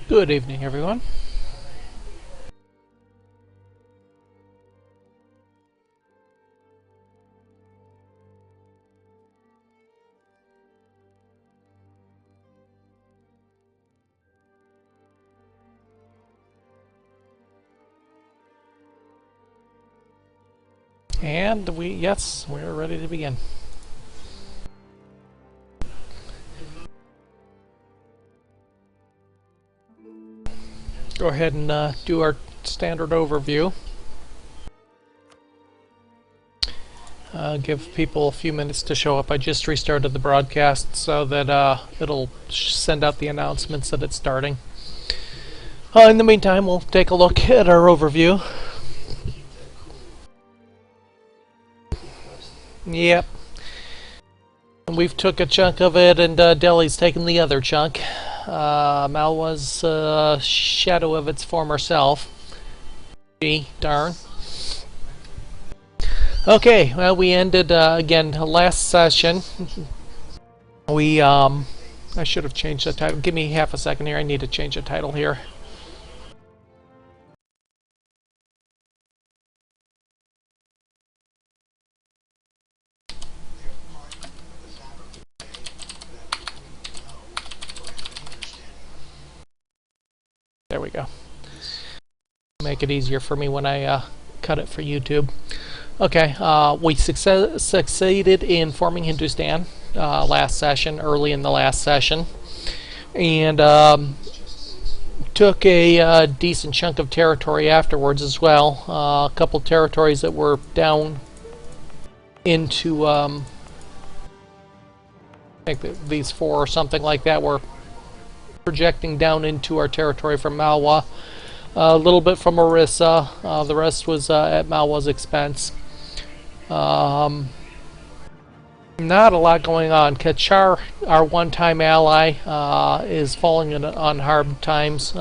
Good evening, everyone. And we're ready to begin. Go ahead and do our standard overview. Give people a few minutes to show up. I just restarted the broadcast so that it'll send out the announcements that it's starting. In the meantime, we'll take a look at our overview. Yep. We've took a chunk of it, and Delhi's taken the other chunk. Malwa's a shadow of its former self. Gee, darn. Okay, well, we ended, again, last session. I should have changed the title. Give me half a second here. I need to change the title here. There we go. Make it easier for me when I cut it for YouTube. Okay, we succeeded in forming Hindustan early in the last session, and took a decent chunk of territory afterwards as well. A couple territories that were down into, I think these four or something like that were projecting down into our territory from Malwa. A little bit from Orissa. The rest was at Malwa's expense. Not a lot going on. Kachar, our one-time ally, is falling on hard times. They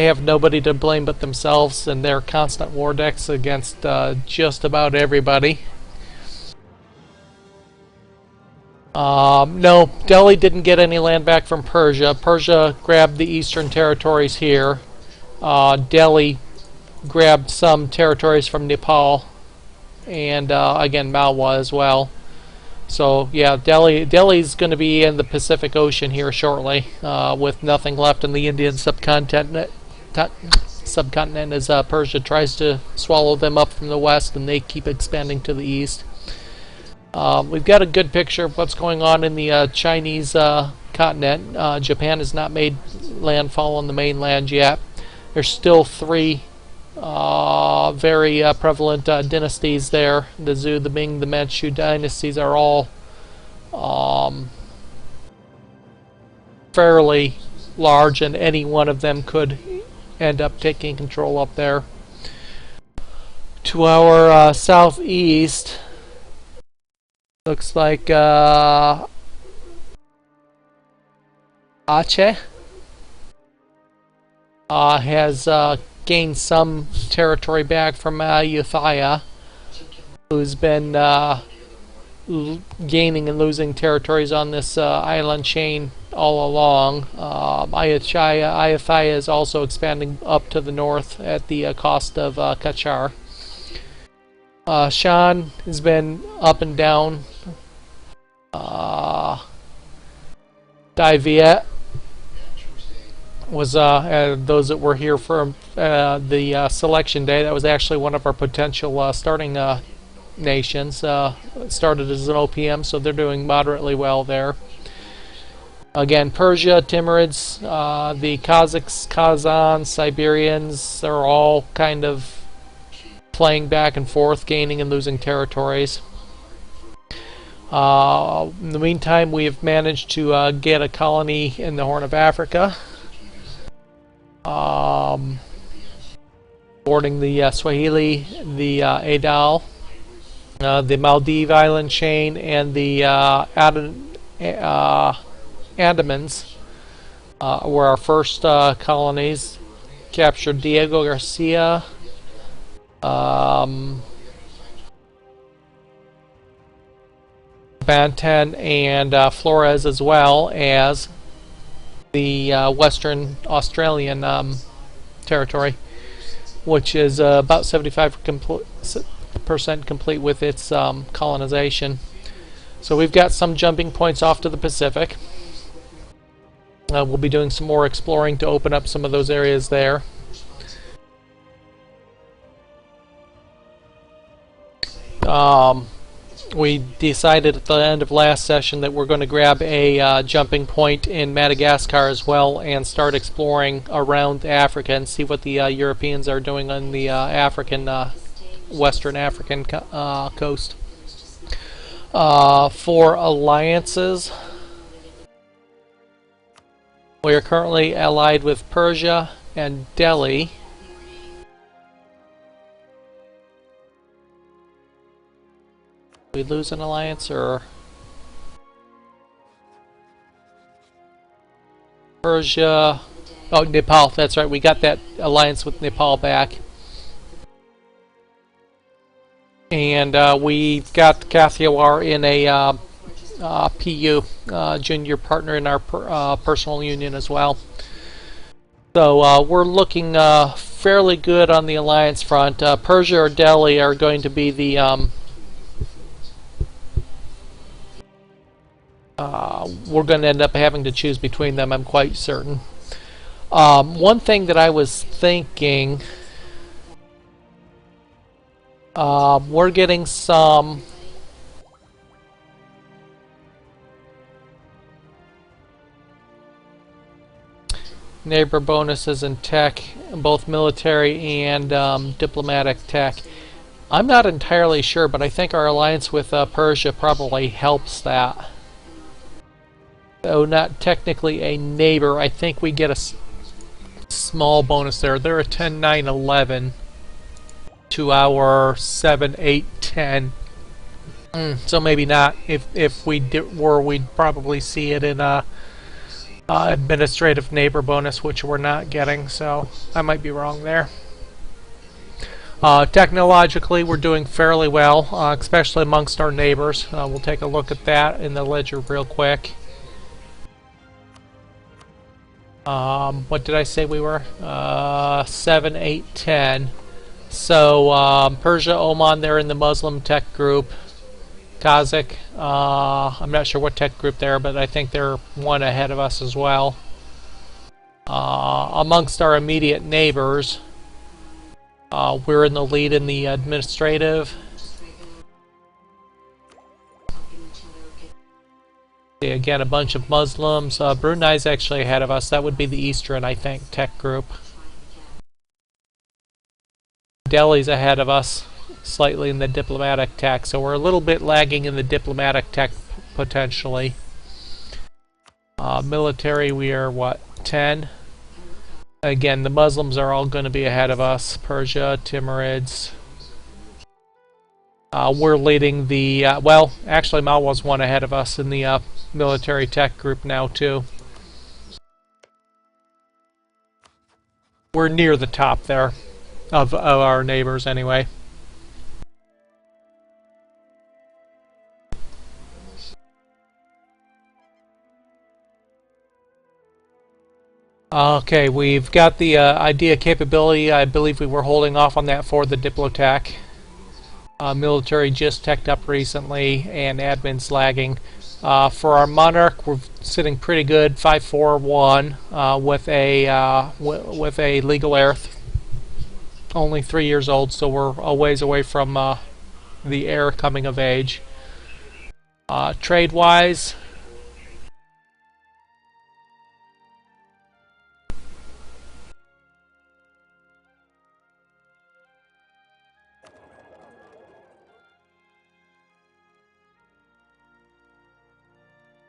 have nobody to blame but themselves and their constant war decks against just about everybody. No, Delhi didn't get any land back from Persia. Persia grabbed the eastern territories here. Delhi grabbed some territories from Nepal, and again Malwa as well. So yeah, Delhi's going to be in the Pacific Ocean here shortly, with nothing left in the Indian subcontinent as Persia tries to swallow them up from the west, and they keep expanding to the east. We've got a good picture of what's going on in the Chinese continent. Japan has not made landfall on the mainland yet. There's still three very prevalent dynasties there. The Zhou, the Ming, the Manchu dynasties are all fairly large, and any one of them could end up taking control up there. To our southeast, looks like Aceh has gained some territory back from Euthia, who's been gaining and losing territories on this island chain all along. Euthia is also expanding up to the north at the cost of Kachar. Shan has been up and down. Dai Viet was those that were here for the selection day. That was actually one of our potential starting nations. Started as an OPM, so they're doing moderately well there. Again, Persia, Timurids, the Kazakhs, Kazans, Siberians, they're all kind of playing back and forth, gaining and losing territories. In the meantime, we have managed to get a colony in the Horn of Africa, boarding the Swahili, the Adal, the Maldive island chain, and the Andamans were our first colonies. Captured Diego Garcia, Banten, and Flores, as well as the Western Australian territory, which is about 75% complete with its colonization. So we've got some jumping points off to the Pacific. We'll be doing some more exploring to open up some of those areas there. We decided at the end of last session that we're going to grab a jumping point in Madagascar as well and start exploring around Africa and see what the Europeans are doing on the Western African coast. For alliances, we are currently allied with Persia and Delhi. We lose an alliance, or Persia? Oh, Nepal. That's right. We got that alliance with Nepal back, and we got Kathiawar in a PU, junior partner in our personal union as well. So we're looking fairly good on the alliance front. Persia or Delhi are going to be the we're going to end up having to choose between them, I'm quite certain. One thing that I was thinking, we're getting some neighbor bonuses in tech, both military and diplomatic tech. I'm not entirely sure, but I think our alliance with Persia probably helps that. Though not technically a neighbor, I think we get a small bonus there. They're a 10, 9, 11 to our 7, 8, 10. So maybe not. If we were, we'd probably see it in a administrative neighbor bonus, which we're not getting. So I might be wrong there. Technologically, we're doing fairly well, especially amongst our neighbors. We'll take a look at that in the ledger real quick. What did I say we were? 7, 8, 10. So Persia, Oman, they're in the Muslim tech group. Kazakh, I'm not sure what tech group they're, but I think they're one ahead of us as well. Amongst our immediate neighbors, we're in the lead in the administrative. Again, a bunch of Muslims. Brunei's actually ahead of us. That would be the Eastern, I think, tech group. Delhi's ahead of us slightly in the diplomatic tech, so we're a little bit lagging in the diplomatic tech potentially. Military, we are what, 10? Again, the Muslims are all going to be ahead of us. Persia, Timurids. We're leading the, well, actually Malwa's one ahead of us in the military tech group now too. We're near the top there of our neighbors anyway. Okay, we've got the idea capability. I believe we were holding off on that for the Diplotech. Military just teched up recently, and admin's lagging. For our Monarch, we're sitting pretty good, 541 with a legal heir, only 3 years old, so we're a ways away from the heir coming of age. Trade-wise,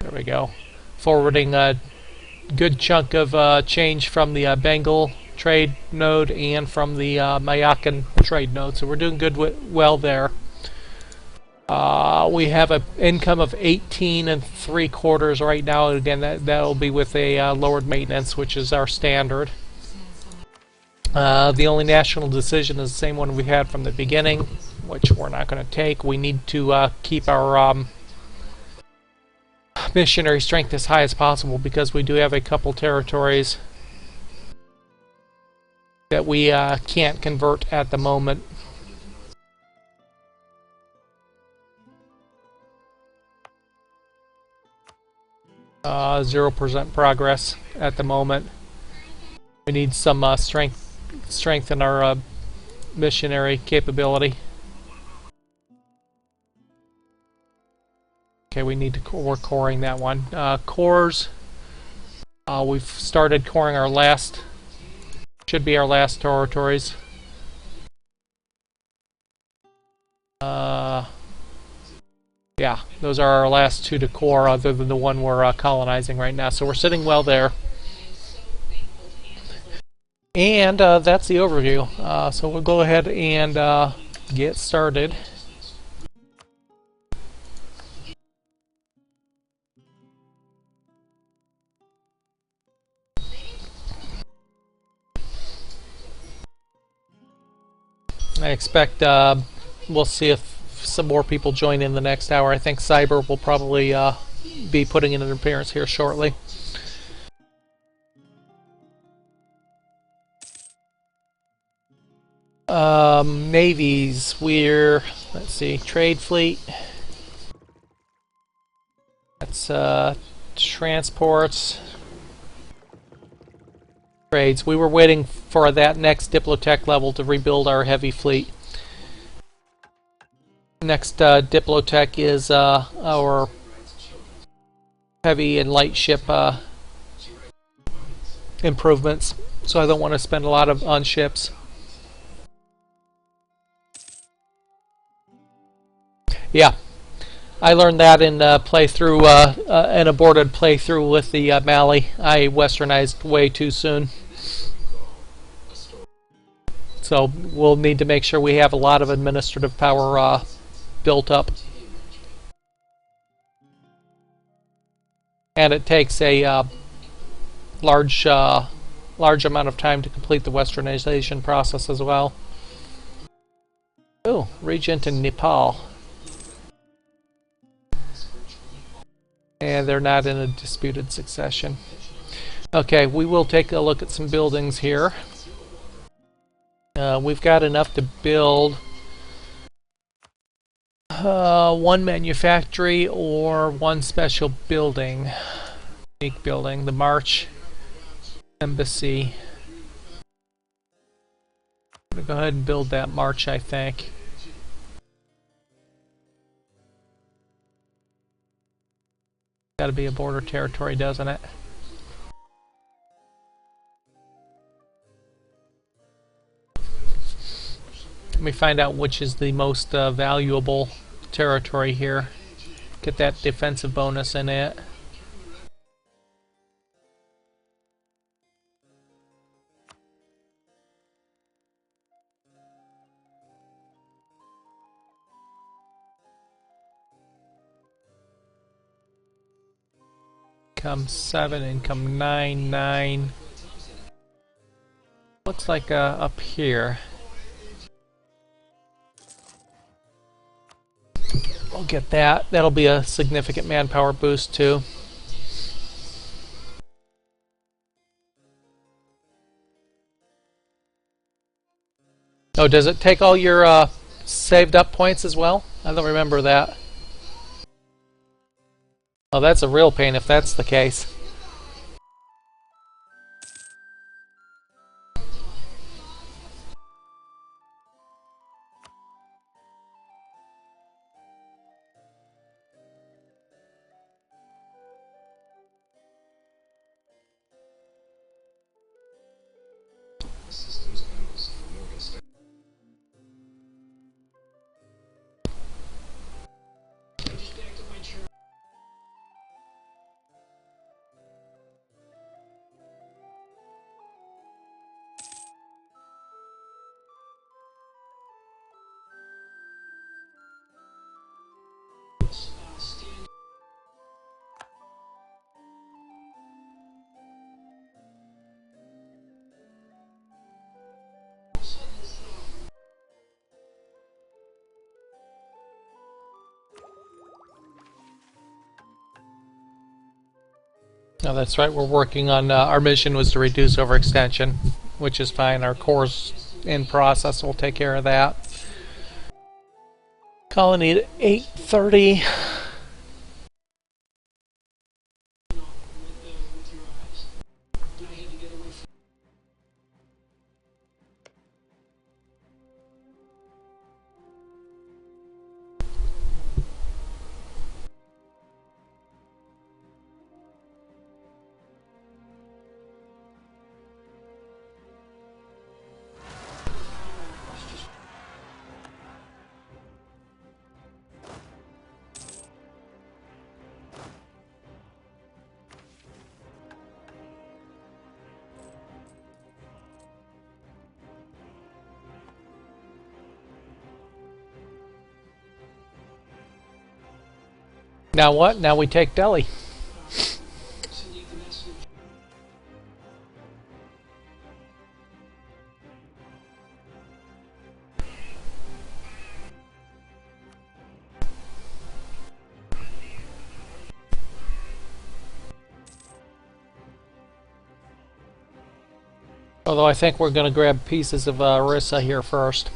there we go. Forwarding a good chunk of change from the Bengal trade node and from the Mayakan trade node, so we're doing good well there. We have an income of 18 3/4 right now. Again, that'll be with a lowered maintenance, which is our standard. The only national decision is the same one we had from the beginning, which we're not going to take. We need to keep our missionary strength as high as possible, because we do have a couple territories that we can't convert at the moment. Uh, 0% progress at the moment. We need some strength in our missionary capability. Okay, we need to we're coring that one. Cores. We've started coring our last. Should be our last territories. Yeah, those are our last two to core, other than the one we're colonizing right now. So we're sitting well there. And that's the overview. So we'll go ahead and get started. I expect we'll see if some more people join in the next hour. I think Cyber will probably be putting in an appearance here shortly. Navies, let's see, trade fleet. That's transports. Trades. We were waiting for that next Diplotech level to rebuild our heavy fleet. Next Diplotech is our heavy and light ship improvements. So I don't want to spend a lot on ships. Yeah, I learned that in playthrough, an aborted playthrough with the Mali. I westernized way too soon. So we'll need to make sure we have a lot of administrative power built up. And it takes a large amount of time to complete the westernization process as well. Oh, regent in Nepal. And they're not in a disputed succession. Okay, we will take a look at some buildings here. We've got enough to build one manufactory or one special building. Unique building, the March Embassy. I'm going to go ahead and build that March, I think. Got to be a border territory, doesn't it? Let me find out which is the most valuable territory here. Get that defensive bonus in it. Income 7, income 9, 9. Looks like up here. We'll get that. That'll be a significant manpower boost too. Oh, does it take all your saved up points as well? I don't remember that. Oh, that's a real pain if that's the case. No, that's right. We're working on our mission was to reduce overextension, which is fine. Our core's in process. We'll take care of that. Colony at 8:30. Now what? Now we take Delhi. Although I think we're going to grab pieces of Orissa here first.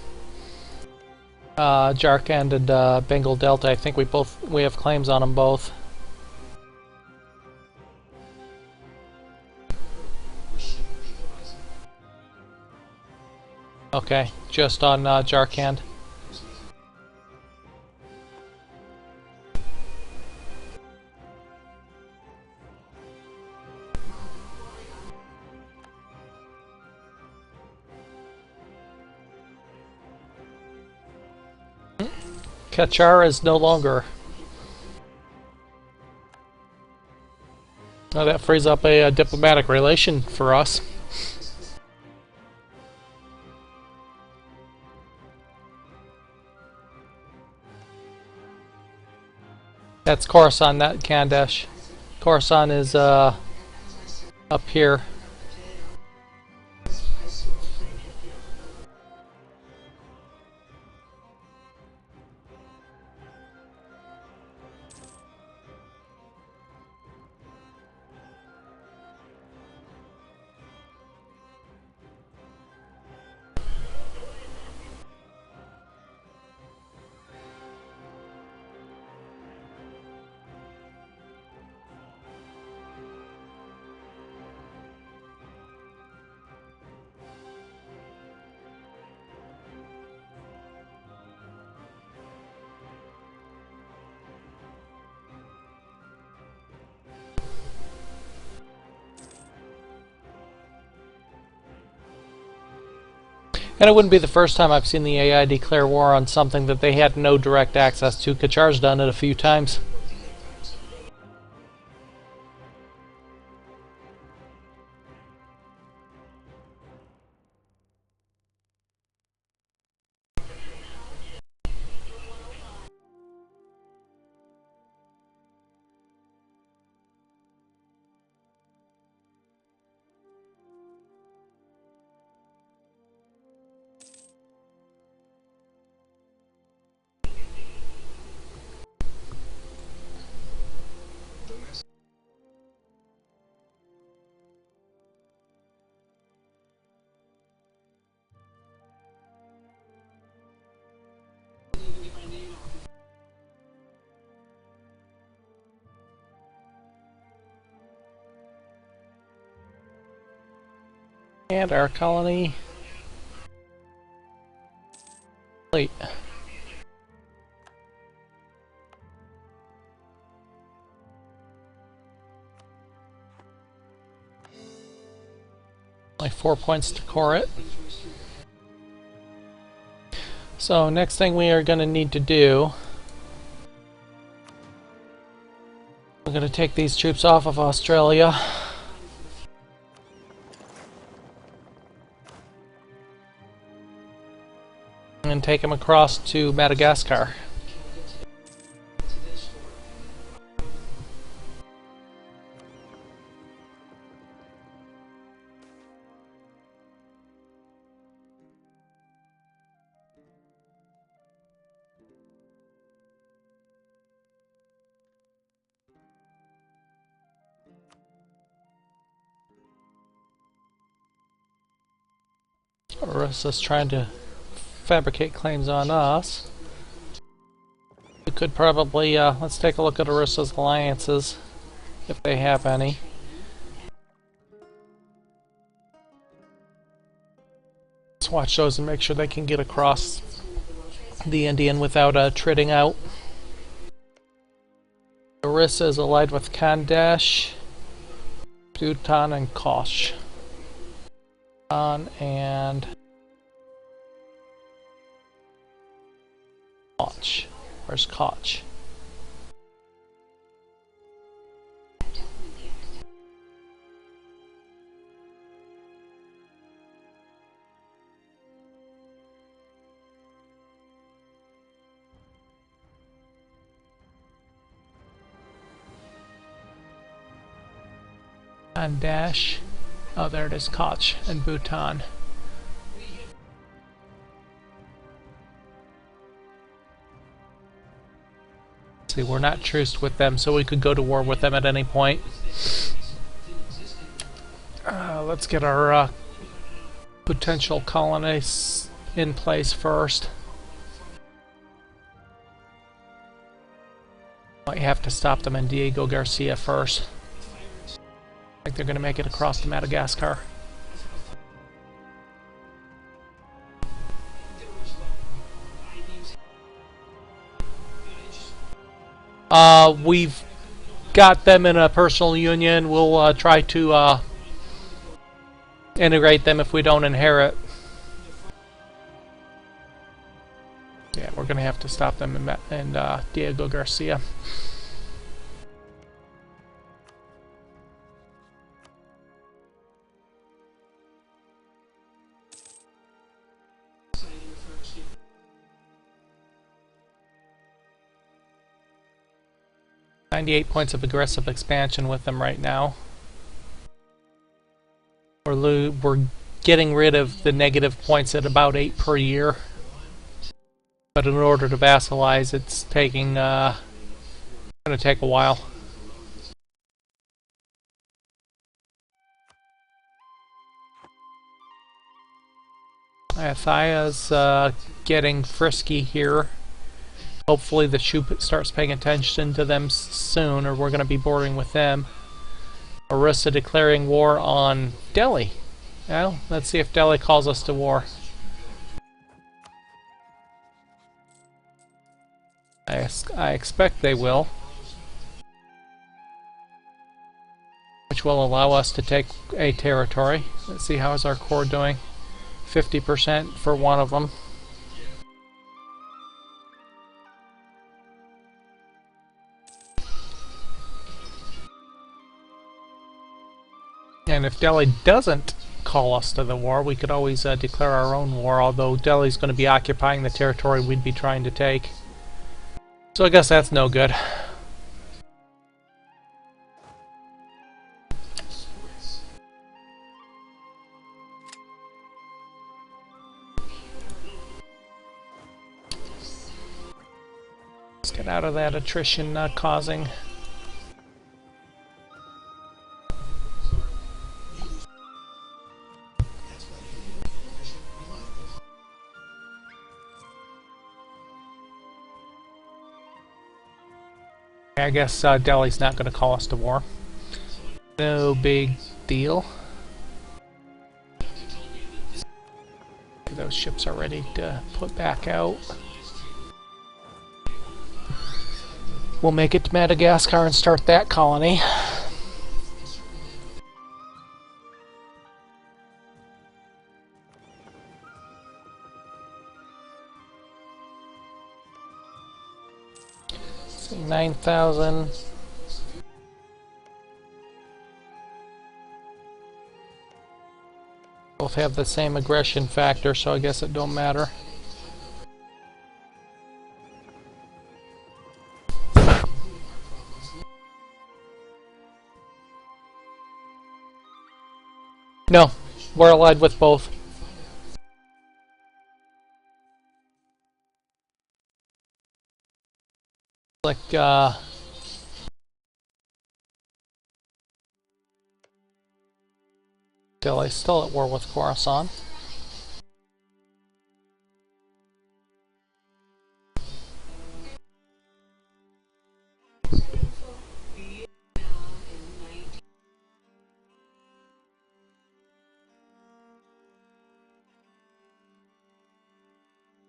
Jharkhand and Bengal Delta. I think we have claims on them both. Okay, just on Jharkhand. Kachar is no longer. Oh, that frees up a diplomatic relation for us. That's Khorasan, not Kandesh. Khorasan is up here. And it wouldn't be the first time I've seen the AI declare war on something that they had no direct access to. Kachar's done it a few times. And our colony. Wait. Only 4 points to core it. So next thing we are going to need to do, we're going to take these troops off of Australia. And take them across to Madagascar. Orissa's trying to fabricate claims on us. We could probably, let's take a look at Orissa's alliances, if they have any. Let's watch those and make sure they can get across the Indian without tridding out. Orissa is allied with Khandesh, Bhutan, and Koch. And Koch. Where's Koch? Khandesh. Oh, there it is, Koch and Bhutan. See, we're not truced with them, so we could go to war with them at any point. Let's get our potential colonies in place first. Might have to stop them in Diego Garcia first. I think they're going to make it across to Madagascar. We've got them in a personal union. We'll try to integrate them if we don't inherit. Yeah, we're going to have to stop them in Diego Garcia. $98 points of aggressive expansion with them right now. We're getting rid of the negative points at about 8 per year. But in order to vassalize, it's taking going to take a while. Athia's getting frisky here. Hopefully the Shu starts paying attention to them soon, or we're going to be boarding with them. Orissa declaring war on Delhi. Well, let's see if Delhi calls us to war. I expect they will. Which will allow us to take a territory. Let's see, how is our core doing? 50% for one of them. And if Delhi doesn't call us to the war, we could always declare our own war, although Delhi's going to be occupying the territory we'd be trying to take. So I guess that's no good. Let's get out of that attrition causing. I guess Delhi's not going to call us to war. No big deal. Those ships are ready to put back out. We'll make it to Madagascar and start that colony. See, 9,000. Both have the same aggression factor, so I guess it don't matter. No, we're allied with both. Like, Delhi's still at war with Khorasan.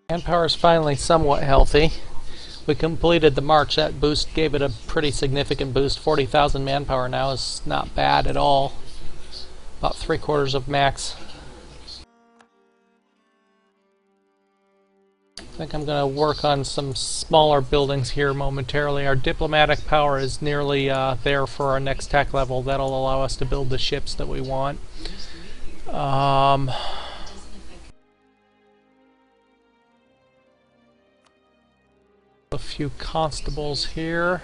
Manpower is finally somewhat healthy. We completed the march. That boost gave it a pretty significant boost. 40,000 manpower now is not bad at all. About 3/4 of max. I think I'm going to work on some smaller buildings here momentarily. Our diplomatic power is nearly there for our next tech level. That'll allow us to build the ships that we want. A few constables here.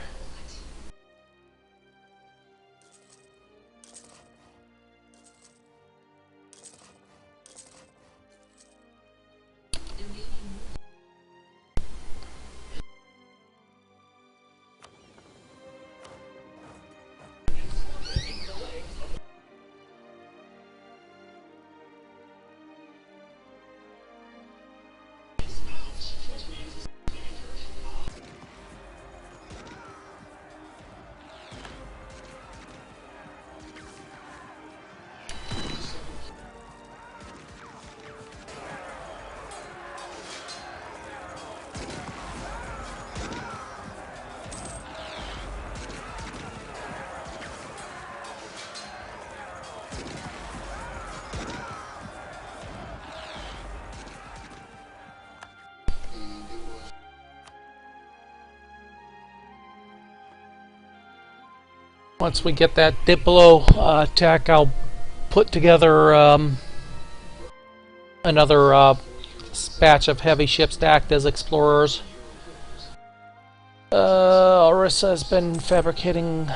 Once we get that Diplo tech, I'll put together another batch of heavy ships to act as explorers. Orissa has been fabricating.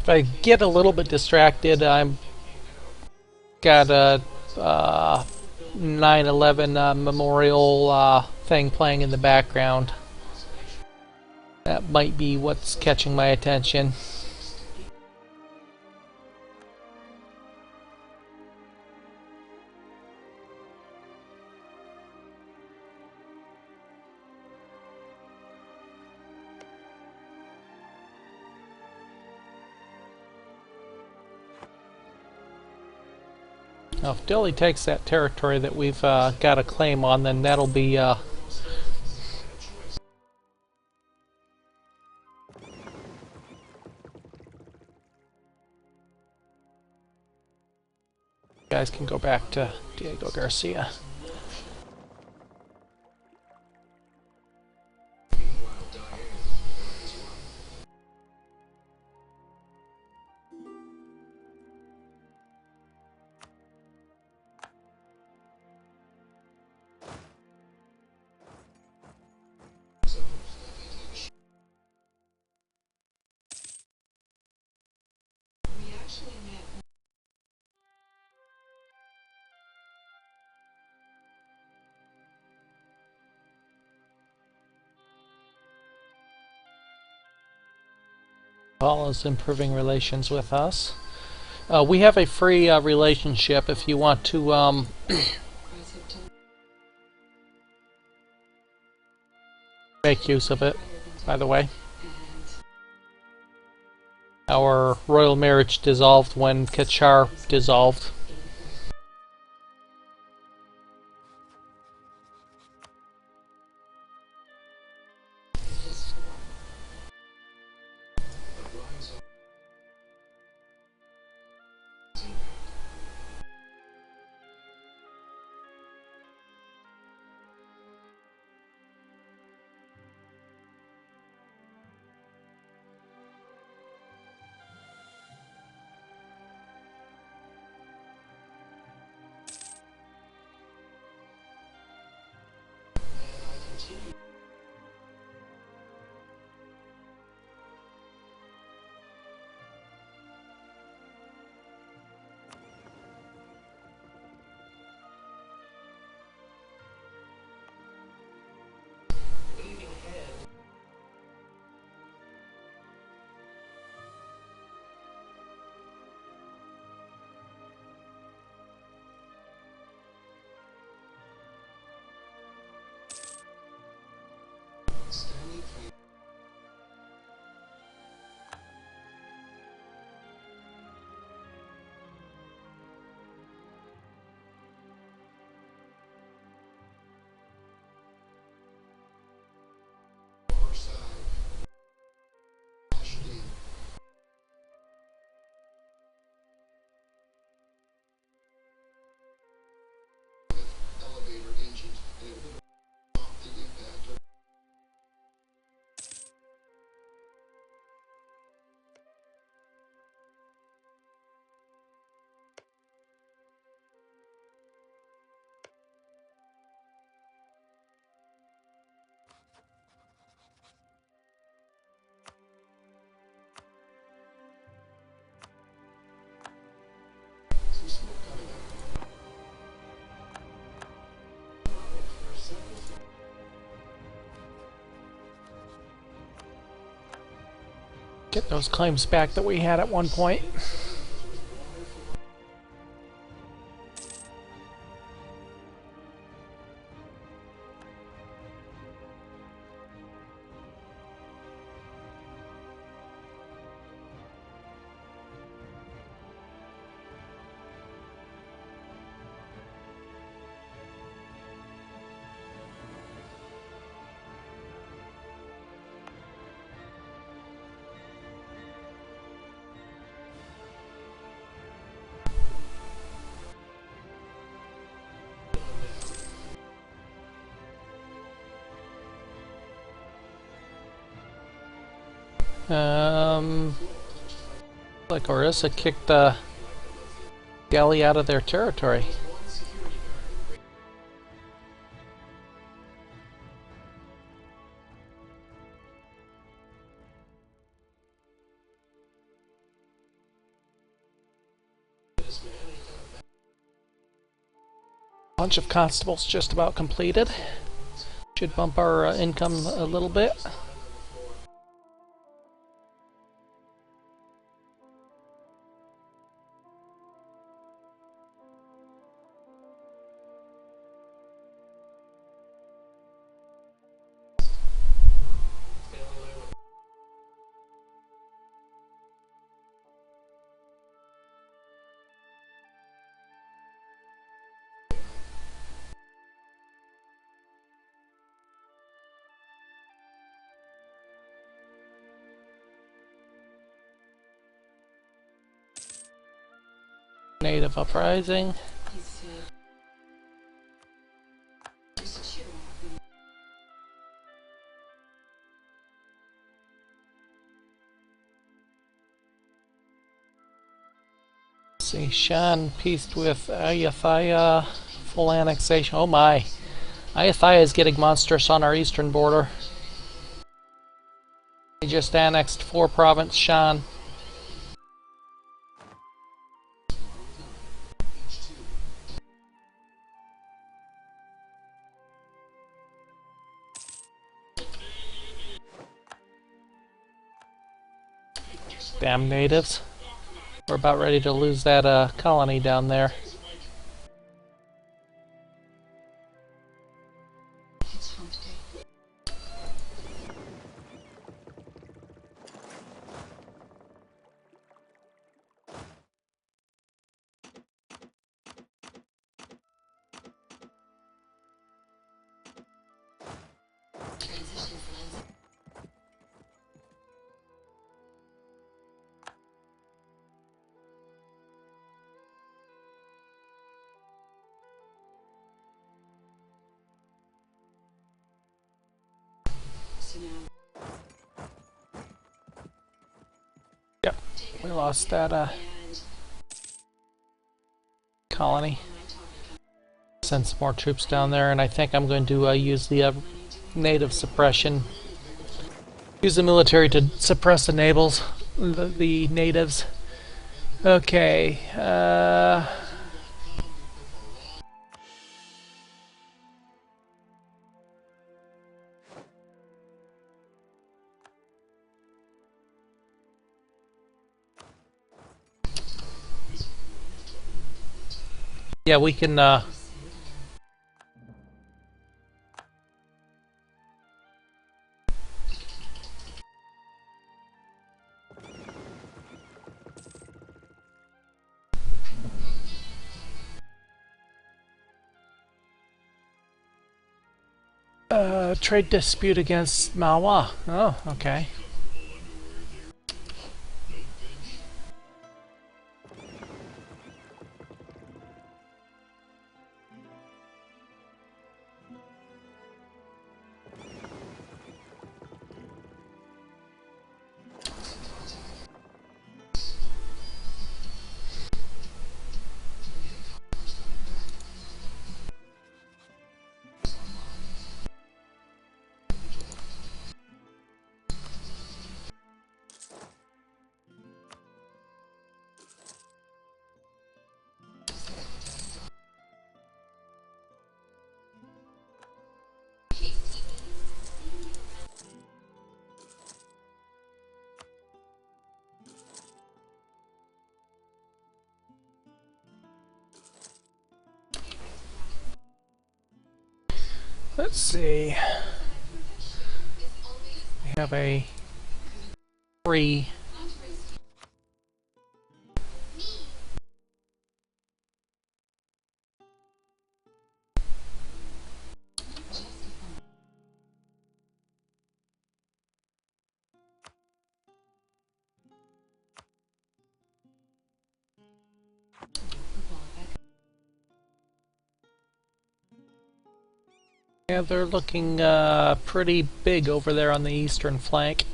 If I get a little bit distracted, I'm got a 9/11 memorial thing playing in the background. That might be what's catching my attention. Now, if Delhi takes that territory that we've got a claim on, then that'll be guys can go back to Diego Garcia. Paul is improving relations with us. We have a free relationship if you want to make use of it, by the way. Our royal marriage dissolved when Kachar dissolved. Get those claims back that we had at one point. Like Orissa kicked Delhi out of their territory. Bunch of constables just about completed. Should bump our income a little bit. Native uprising. See, Shan peaced with Ayutthaya, full annexation. Oh my. Ayutthaya is getting monstrous on our eastern border. They just annexed 4 province Shan. Damn natives. We're about ready to lose that colony down there. Yep, we lost that colony. Send some more troops down there, and I think I'm going to use the native suppression. Use the military to suppress the the natives. Okay. Yeah, we can. Trade dispute against Malwa. Oh, okay. Let's see. We have a free. Yeah, they're looking pretty big over there on the eastern flank.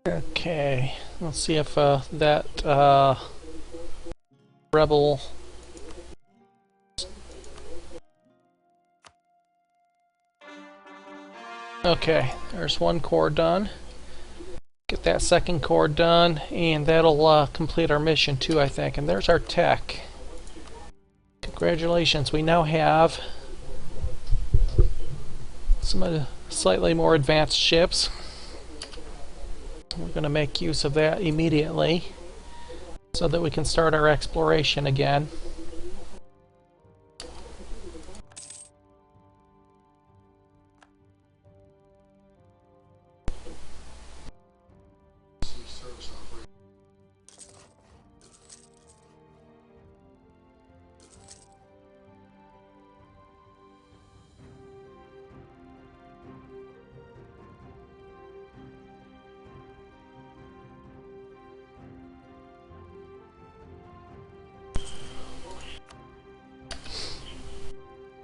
Okay, let's see if that rebel. Okay, there's one core done. Get that second core done, and that'll complete our mission too, I think. And there's our tech. Congratulations, we now have some slightly more advanced ships. We're going to make use of that immediately so that we can start our exploration again.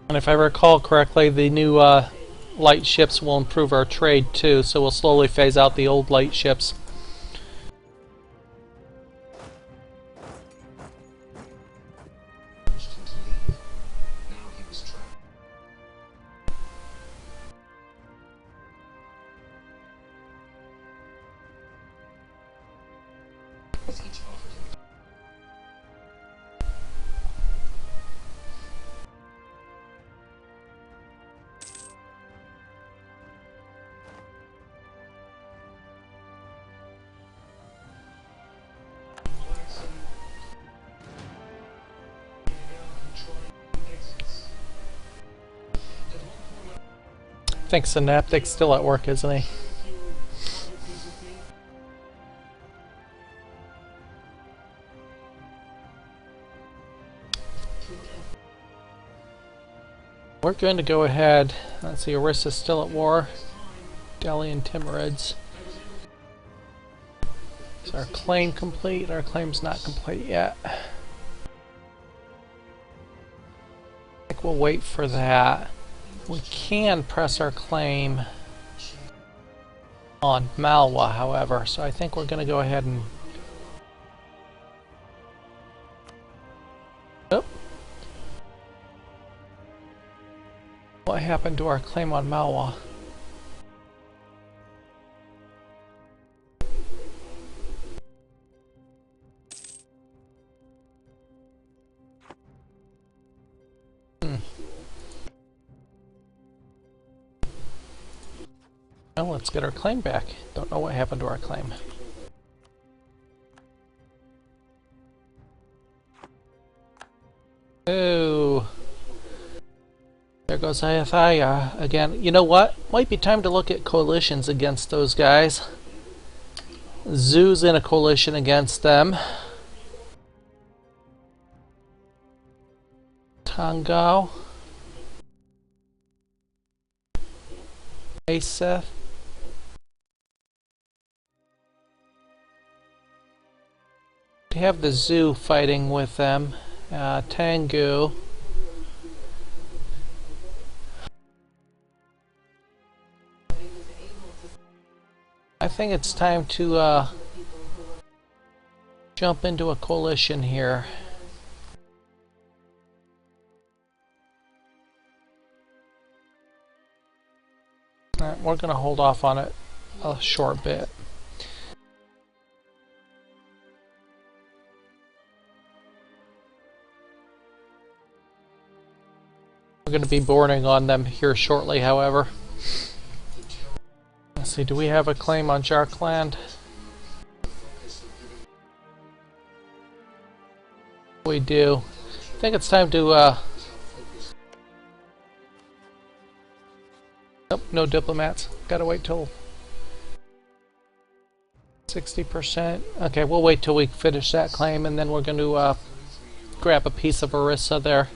And if I recall correctly, the new light ships will improve our trade too, so we'll slowly phase out the old light ships. I think Synaptic's still at work, isn't he? We're going to go ahead. Let's see, Orissa's still at war. Delhi and Timurids. Is our claim complete? Our claim's not complete yet. I think we'll wait for that. We can press our claim on Malwa, however, so I think we're going to go ahead and... Oh. What happened to our claim on Malwa? Well, let's get our claim back. Don't know what happened to our claim. Oh. There goes Ayathaya again. You know what? Might be time to look at coalitions against those guys. Zoo's in a coalition against them. Tongao. Aseth. We have the Zoo fighting with them. Tengu. I think it's time to jump into a coalition here. We're going to hold off on it a short bit. We're going to be boarding on them here shortly, however. Let's see, do we have a claim on Jarkland? We do. I think it's time to nope, no diplomats. Gotta wait till 60%. Okay, we'll wait till we finish that claim, and then we're going to grab a piece of Orissa there.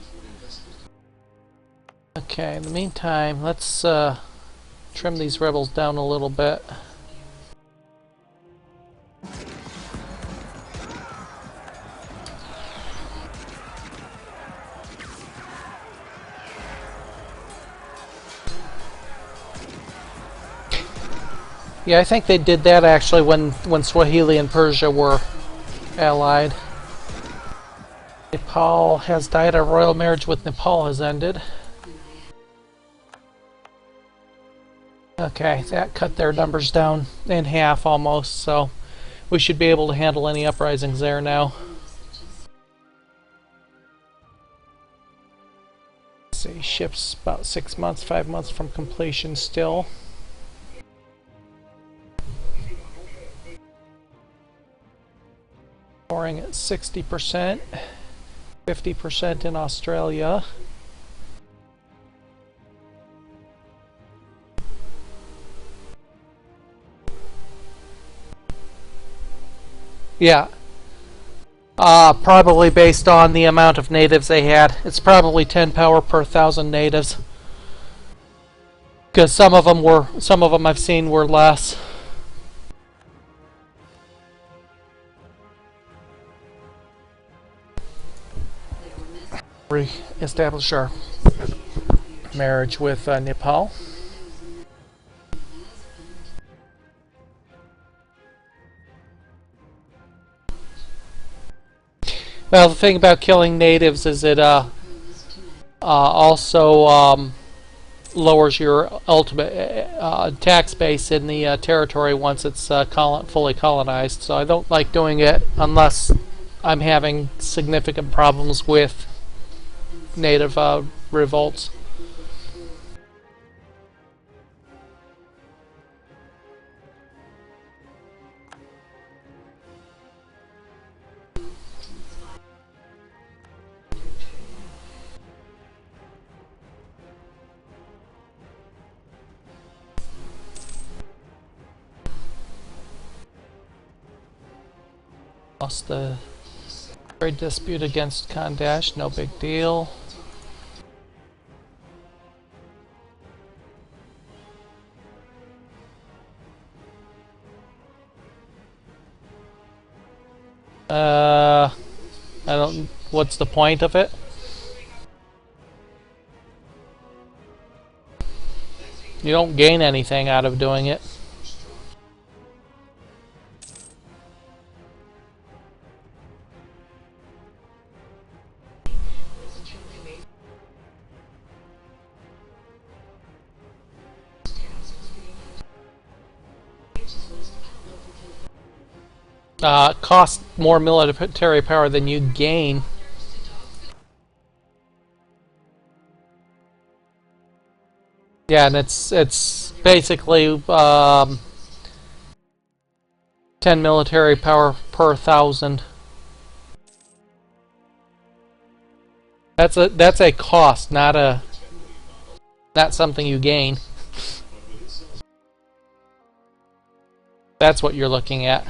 Okay, in the meantime, let's trim these rebels down a little bit. Yeah, I think they did that actually when Swahili and Persia were allied. Nepal has died. Our royal marriage with Nepal has ended. Okay, that cut their numbers down in half almost, so we should be able to handle any uprisings there now. Let's see, ship's about 6 months, 5 months from completion still. Pouring at 60%, 50% in Australia. Yeah. Probably based on the amount of natives they had. It's probably 10 power per 1,000 natives. Because some of them I've seen were less. Re-establish our marriage with Nepal. Well, the thing about killing natives is it also lowers your ultimate tax base in the territory once it's fully colonized. So I don't like doing it unless I'm having significant problems with native revolts. Lost the trade dispute against Kandash, no big deal. I don't. What's the point of it? You don't gain anything out of doing it. Costs more military power than you gain. Yeah, and it's basically 10 military power per 1,000. That's a cost, not something you gain. That's what you're looking at.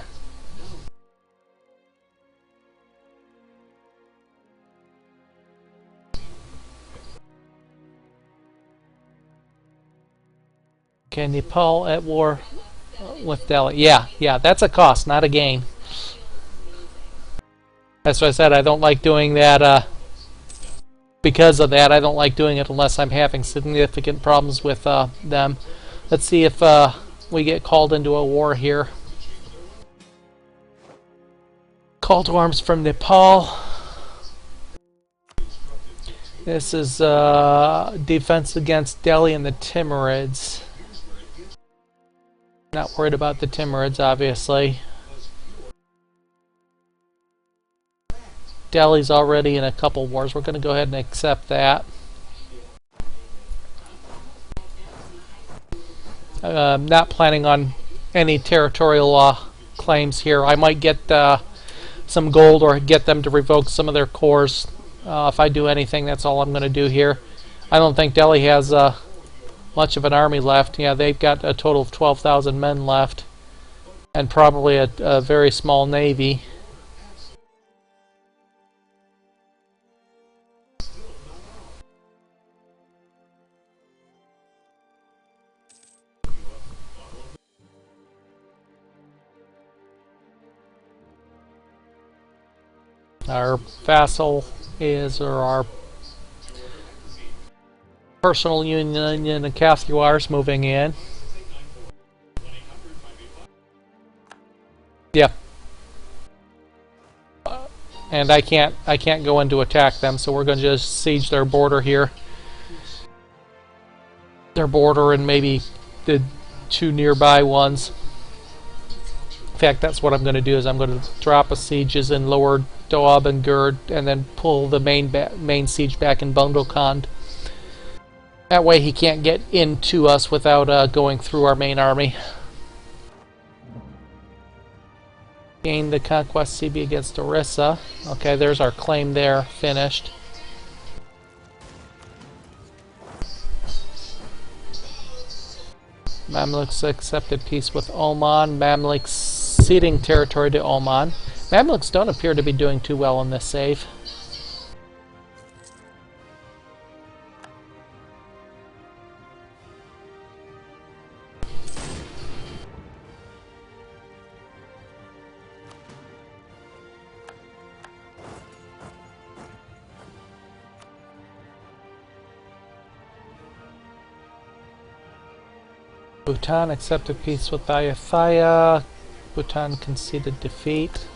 Okay, Nepal at war with Delhi. Yeah, that's a cost, not a gain. That's what I said. I don't like doing that. Because of that, I don't like doing it unless I'm having significant problems with them. Let's see if we get called into a war here. Call to arms from Nepal. This is defense against Delhi and the Timurids. Not worried about the Timurids, obviously. Delhi's already in a couple wars. We're going to go ahead and accept that. I'm not planning on any territorial claims here. I might get some gold or get them to revoke some of their cores. If I do anything, that's all I'm going to do here. I don't think Delhi has much of an army left. Yeah, they've got a total of 12,000 men left, and probably a very small navy. Our vassal is, or our personal union and Cathars moving in. Yeah. And I can't go in to attack them, so we're going to just siege their border here. Their border and maybe the two nearby ones. In fact, that's what I'm going to do. Is I'm going to drop a sieges in Lower Doab and Gurd, and then pull the main siege back in Bundelkhand. That way, he can't get into us without going through our main army. Gain the conquest CB against Orissa. Okay, there's our claim there, finished. Mamluks accepted peace with Oman. Mamluks ceding territory to Oman. Mamluks don't appear to be doing too well in this save. Bhutan accepted peace with Ayutthaya. Bhutan conceded defeat.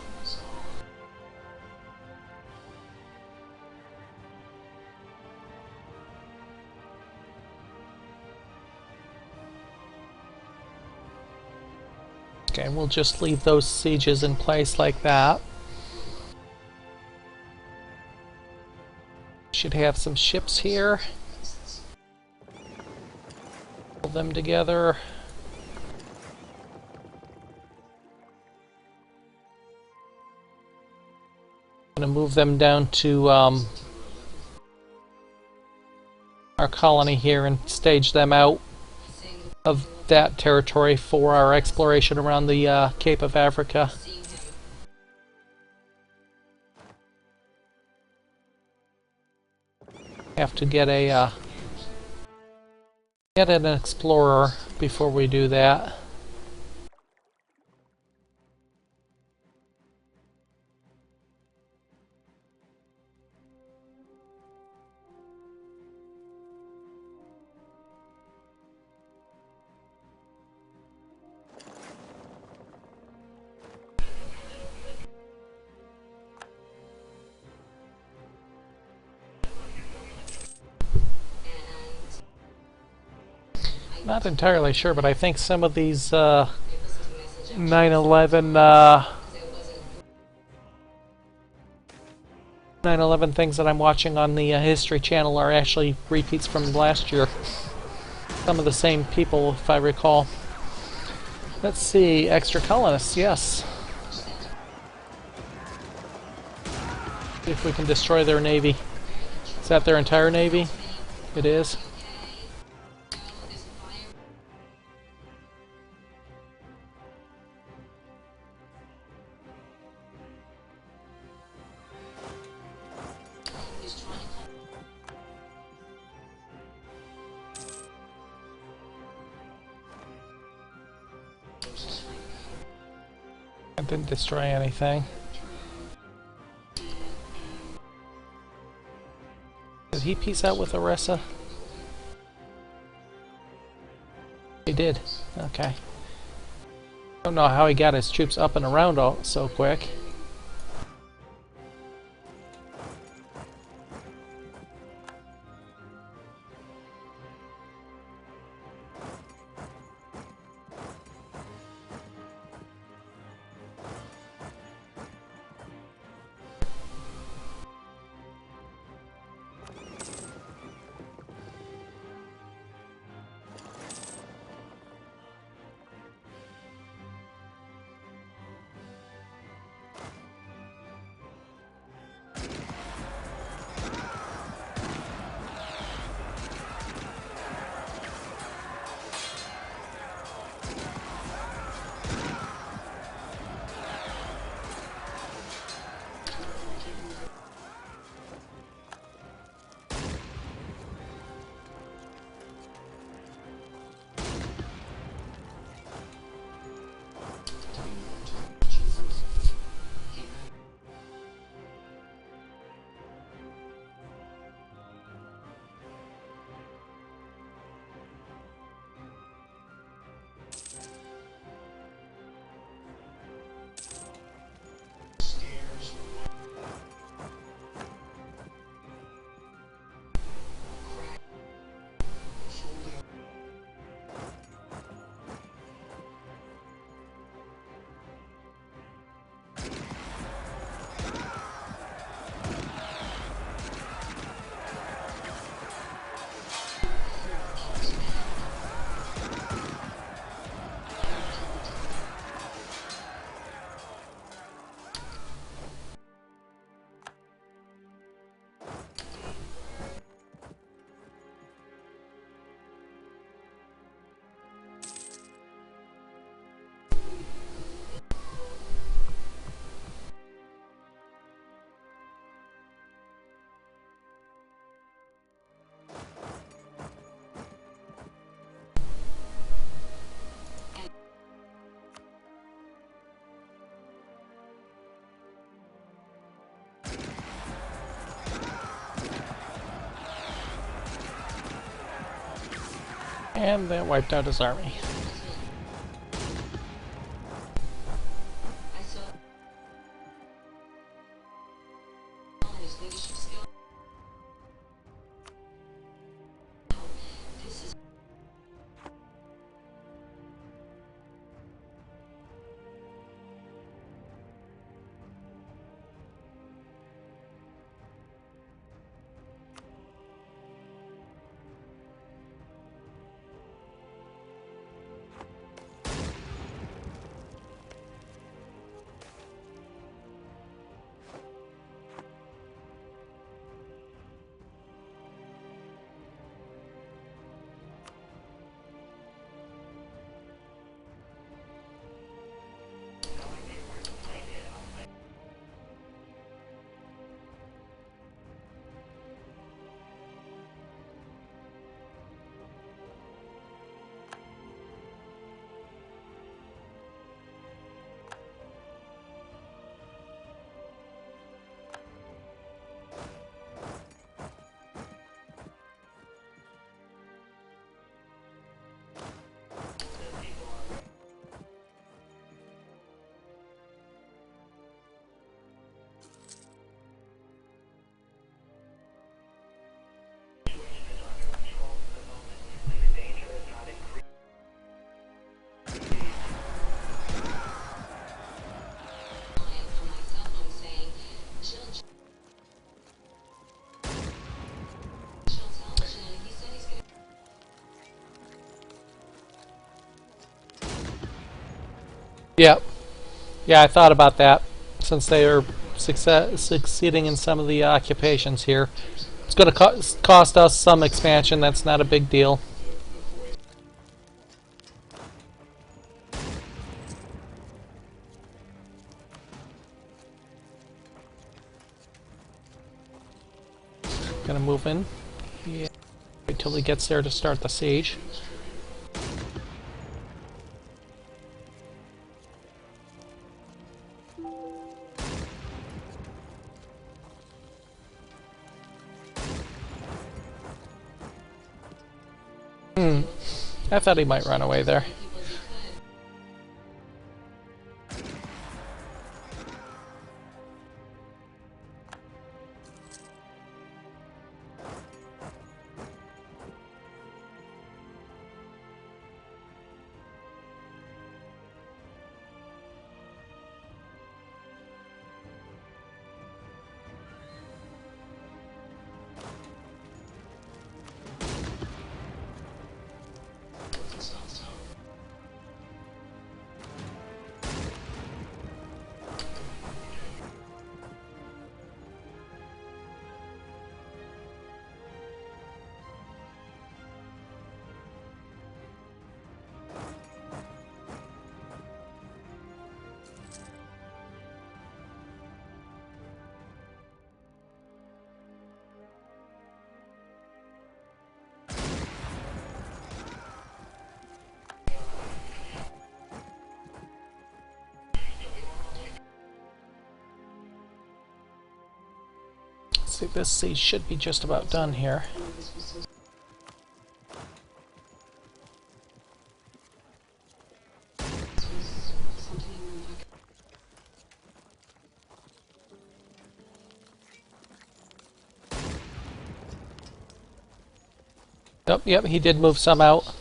Okay, we'll just leave those sieges in place like that. Should have some ships here. Pull them together. I'm going to move them down to our colony here and stage them out of that territory for our exploration around the Cape of Africa. Have to get an explorer before we do that. Not entirely sure, but I think some of these 9/11 things that I'm watching on the History Channel are actually repeats from last year. Some of the same people, if I recall. Let's see, extra colonists, yes. See if we can destroy their navy. Is that their entire navy? It is. I didn't destroy anything. Did he peace out with Orissa? He did. Okay. Don't know how he got his troops up and around all so quick. And that wiped out his army. Yeah, yeah, I thought about that since they are succeeding in some of the occupations here. It's going to cost us some expansion. That's not a big deal. Going to move in. Yeah. Wait till he gets there to start the siege. I thought he might run away there. See, this siege should be just about done here. Oh, yep, he did move some out.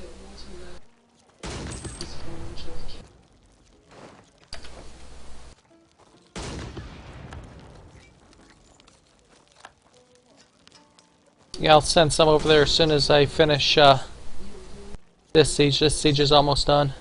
Yeah, I'll send some over there as soon as I finish this siege. This siege is almost done.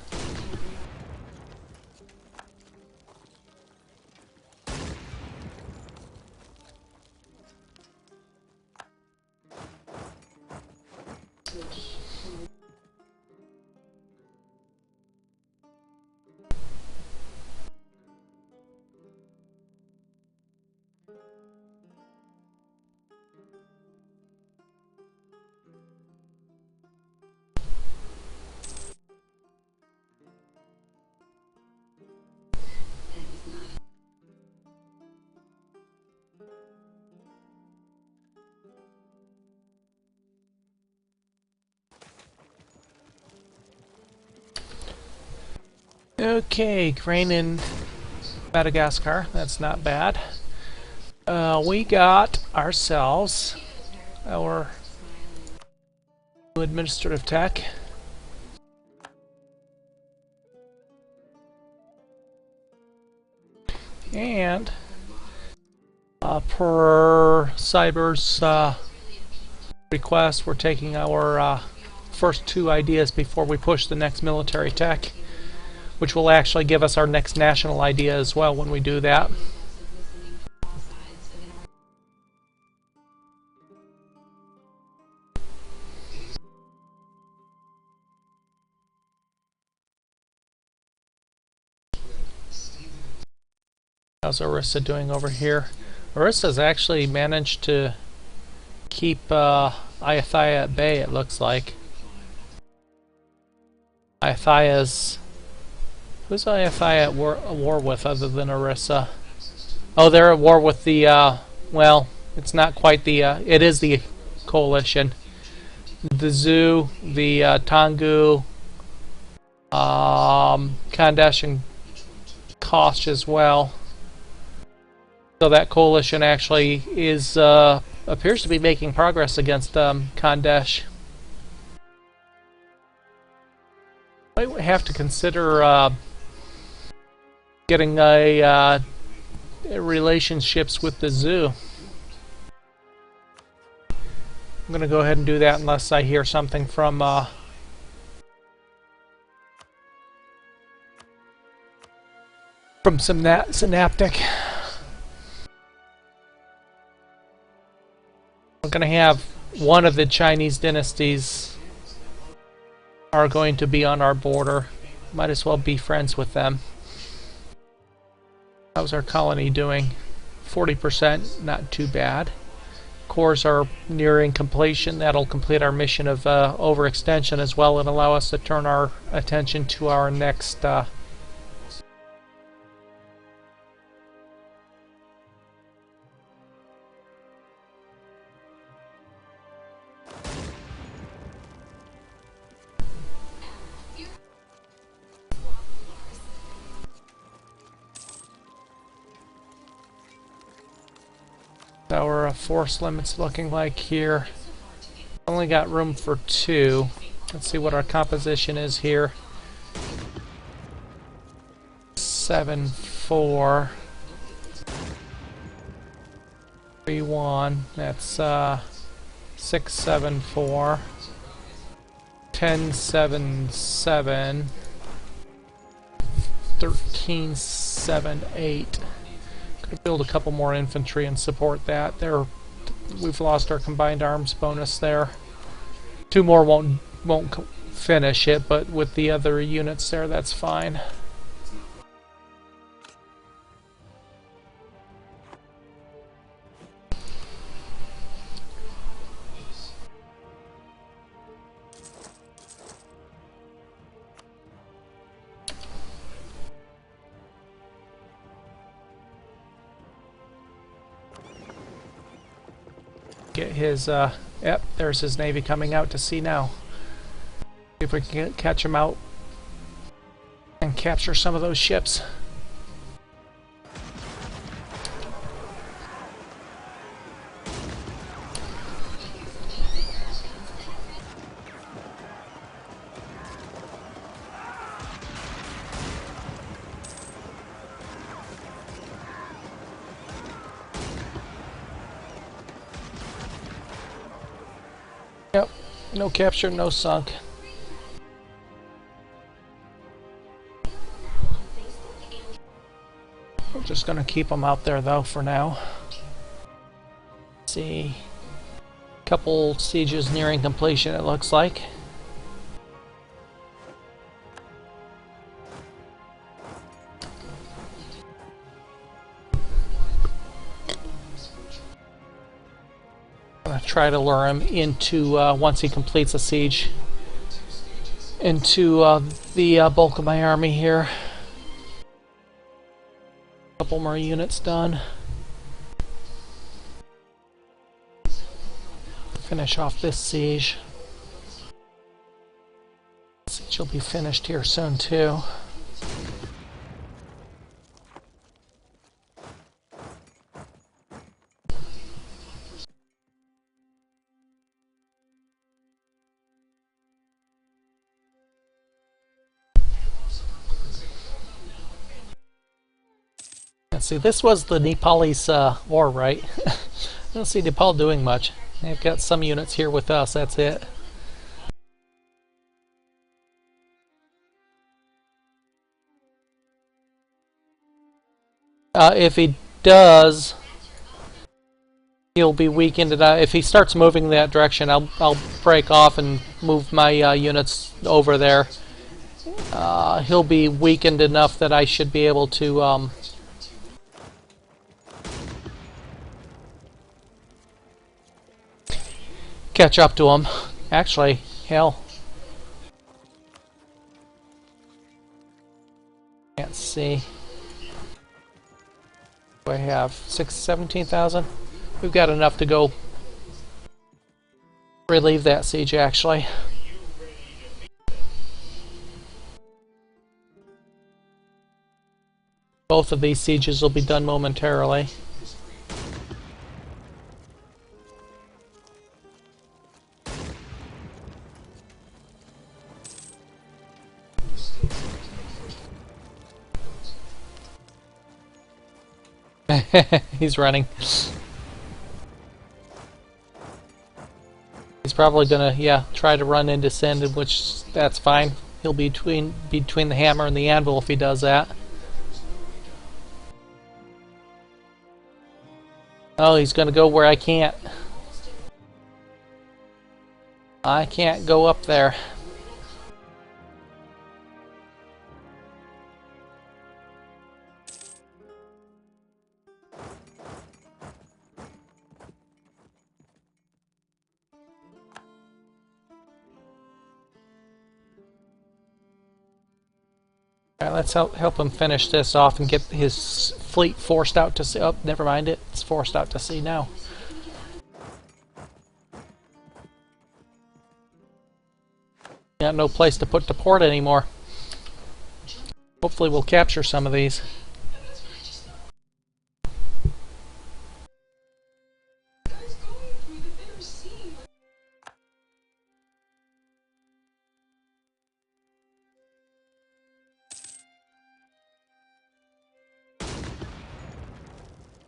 Okay, grain in Madagascar. That's not bad. We got ourselves our new administrative tech. And per Cyber's request, we're taking our first two ideas before we push the next military tech, which will actually give us our next national idea as well when we do that. How's Orissa doing over here? Orissa's actually managed to keep Ayathaya at bay, it looks like. Ayathaya's... Who's Ayathaya at war with other than Orissa? Oh, they're at war with the, well, it's not quite the, it is the coalition. The Zoo, the Tangu, Kandesh and Kosh as well. So that coalition actually is appears to be making progress against Kandesh. Might have to consider getting a relationships with the zoo. I'm going to go ahead and do that unless I hear something from from Synaptic. We're going to have one of the Chinese dynasties are going to be on our border. Might as well be friends with them. How's our colony doing? 40%, not too bad. Cores are nearing completion. That'll complete our mission of overextension as well and allow us to turn our attention to our next our force limits looking like here. Only got room for 2. Let's see what our composition is here. 7, 4, 3, 1. That's 6, 7, 4. 10, 7, 7. 13, 7, 8. Could build a couple more infantry and support that. We've lost our combined arms bonus there. 2 more won't finish it, but with the other units there, that's fine. Get his, yep, there's his navy coming out to sea now. See if we can catch him out and capture some of those ships. Yep, no capture, no sunk. We're just going to keep them out there though for now. Let's see, couple sieges nearing completion it looks like. Try to lure him into, once he completes a siege, into the bulk of my army here. Couple more units done. Finish off this siege. Siege will be finished here soon too. See, this was the Nepalese war, right? I don't see Nepal doing much. They've got some units here with us, that's it. If he does, he'll be weakened. If he starts moving in that direction, I'll break off and move my units over there. He'll be weakened enough that I should be able to catch up to him. Actually, hell. Can't see. Do I have 17,000? We've got enough to go relieve that siege, actually. Both of these sieges will be done momentarily. He's running. He's probably gonna, yeah, try to run into Send, which that's fine. He'll be between the hammer and the anvil if he does that. Oh, he's going to go where I can't. I can't go up there. Alright, let's help him finish this off and get his fleet forced out to sea. Oh, never mind it. It's forced out to sea now. Got no place to put to port anymore. Hopefully we'll capture some of these.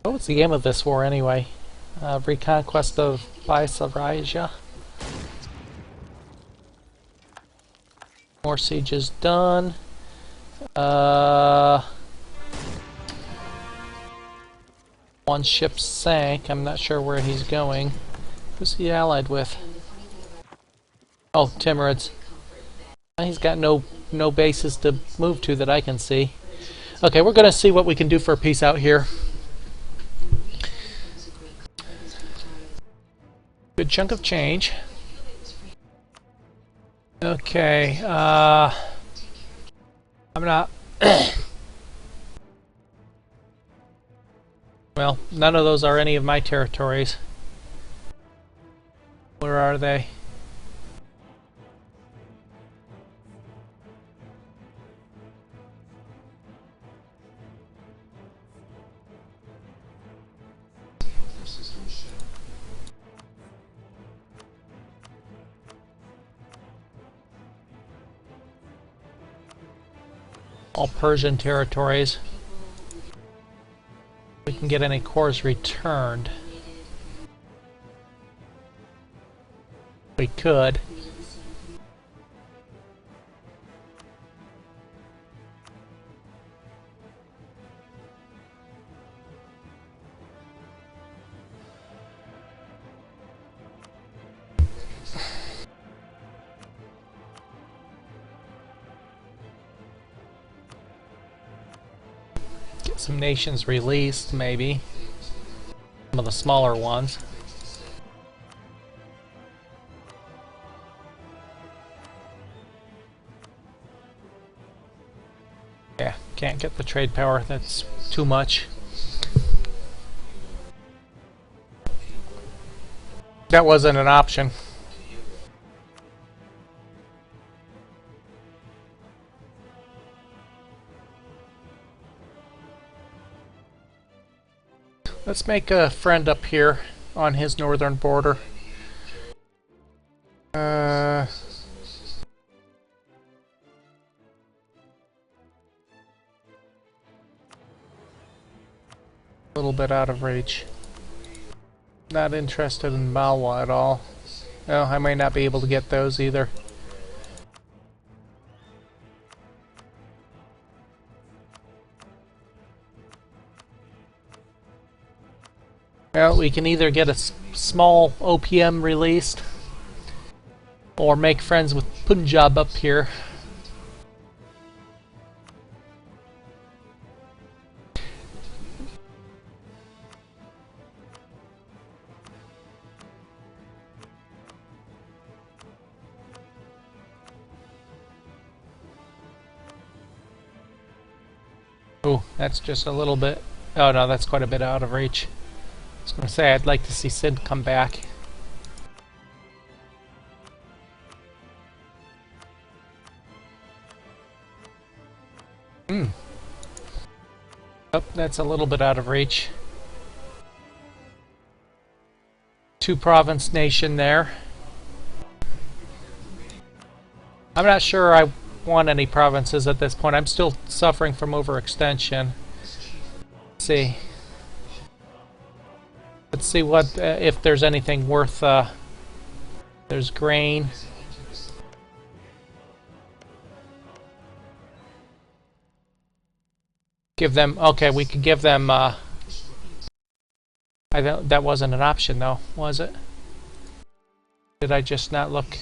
Oh, what's the aim of this war anyway? Reconquest of Visaria. More sieges done. One ship sank. I'm not sure where he's going. Who's he allied with? Oh, Timurids. He's got no bases to move to that I can see. Okay, we're going to see what we can do for peace out here. Good chunk of change. Okay, I'm not... Well, none of those are any of my territories. Where are they? All Persian territories. We can get any cores returned. We could. Get some nations released, maybe. Some of the smaller ones. Yeah, can't get the trade power, that's too much. That wasn't an option. Let's make a friend up here on his northern border. A little bit out of reach. Not interested in Malwa at all. No, I may not be able to get those either. Well, we can either get a small OPM released or make friends with Punjab up here. Oh, that's just a little bit... Oh no, that's quite a bit out of reach. I was going to say, I'd like to see Sid come back. Oh, that's a little bit out of reach. Two province nation there. I'm not sure I want any provinces at this point. I'm still suffering from overextension. Let's see. Let's see what if there's anything worth. There's grain. Give them. Okay, we could give them I don't, that wasn't an option though, was it? Did I just not look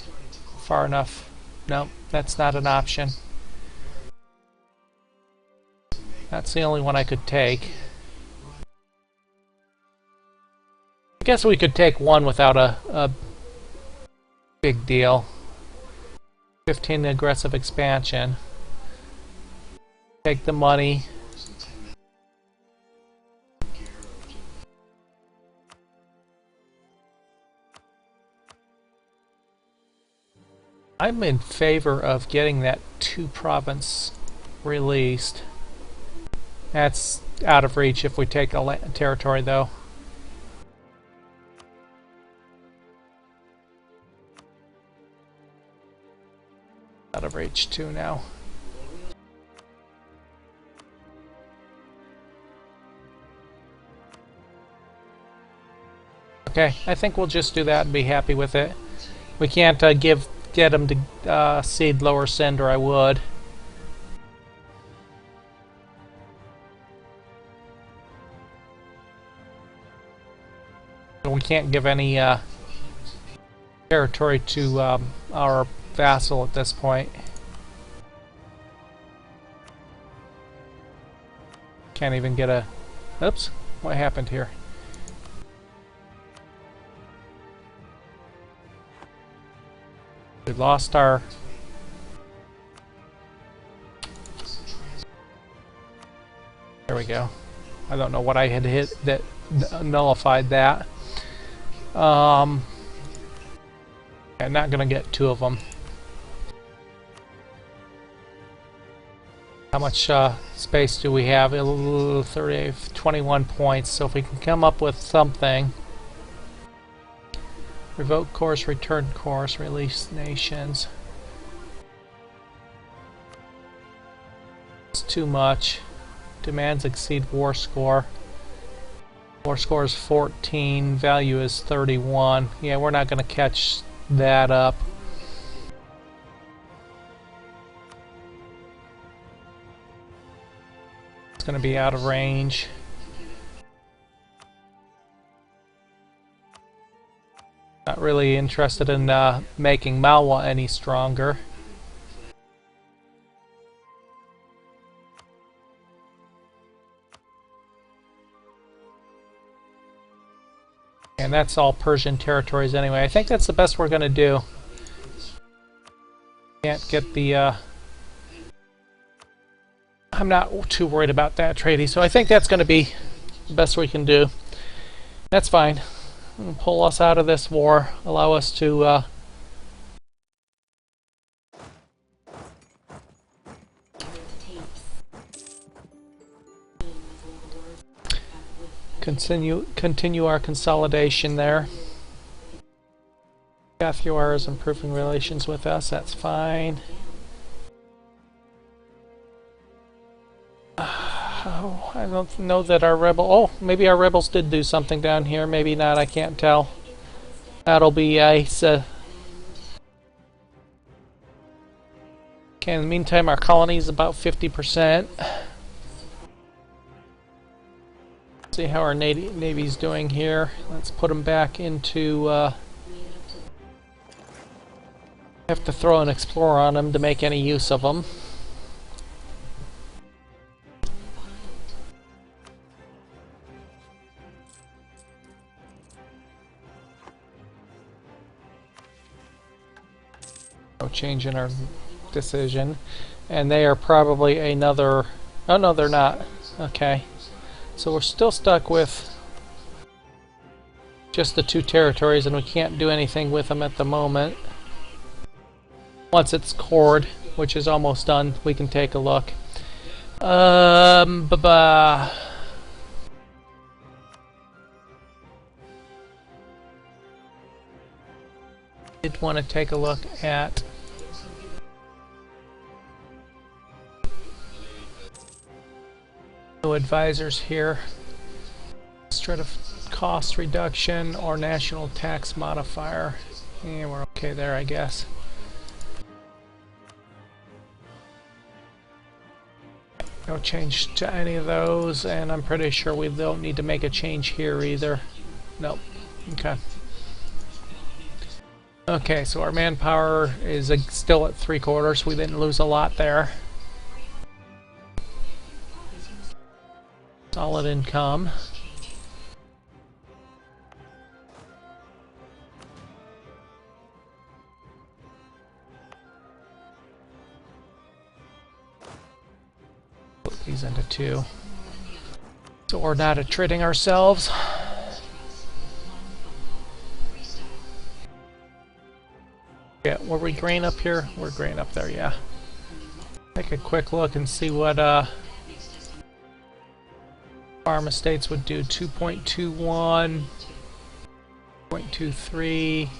far enough? No, that's not an option. That's the only one I could take. I guess we could take one without a big deal. 15 aggressive expansion. Take the money. I'm in favor of getting that 2 province released. That's out of reach if we take a territory though. Out of reach too now. Okay, I think we'll just do that and be happy with it. We can't get them to cede Lower Sind, or I would. We can't give any territory to our vassal at this point. Can't even get a... Oops, what happened here? We lost our... There we go. I don't know what I had hit that nullified that. I'm not gonna get 2 of them. How much space do we have? 21 points. So if we can come up with something. Revoke course, return course, release nations. It's too much. Demands exceed war score. War score is 14, value is 31. Yeah, we're not going to catch that up. It's going to be out of range. Not really interested in making Malwa any stronger. And that's all Persian territories anyway. I think that's the best we're going to do. Can't get the... I'm not too worried about that treaty, so I think that's going to be the best we can do. That's fine. Pull us out of this war. Allow us to... Continue our consolidation there. Kathiawar is improving relations with us, that's fine. Oh, I don't know that our maybe our rebels did do something down here, maybe not, I can't tell. That'll be ice. Okay, in the meantime our colony is about 50%. See how our Navy's doing here. Let's put them back into... have to throw an explorer on them to make any use of them. No change in our decision. And they are probably another... Oh no, they're not. Okay. So we're still stuck with just the 2 territories, and we can't do anything with them at the moment. Once it's cored, which is almost done, we can take a look. Did want to take a look at no advisors here. Administrative cost reduction or national tax modifier. Yeah, we're okay there, I guess. No change to any of those, and I'm pretty sure we don't need to make a change here either. Nope. Okay. Okay, so our manpower is still at 3/4. We didn't lose a lot there. Solid income. Put these into 2. So we're not attritting ourselves. Yeah, were we grain up here? We're grain up there, yeah. Take a quick look and see what farm estates would do. 2.21, 0.23.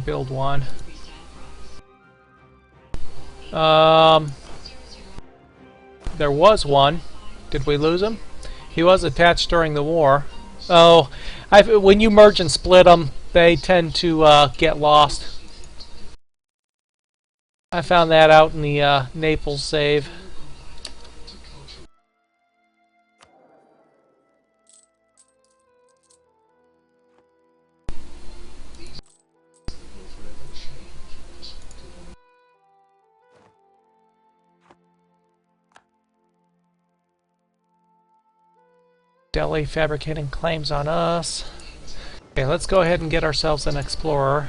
Build one. There was one. Did we lose him? He was attached during the war. Oh, when you merge and split them, they tend to get lost. I found that out in the Naples save. Delhi fabricating claims on us. Okay, let's go ahead and get ourselves an explorer.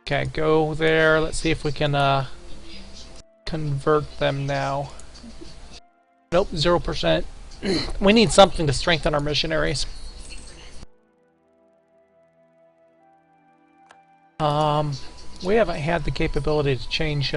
Okay, go there. Let's see if we can convert them now. Nope, 0%. We need something to strengthen our missionaries. We haven't had the capability to change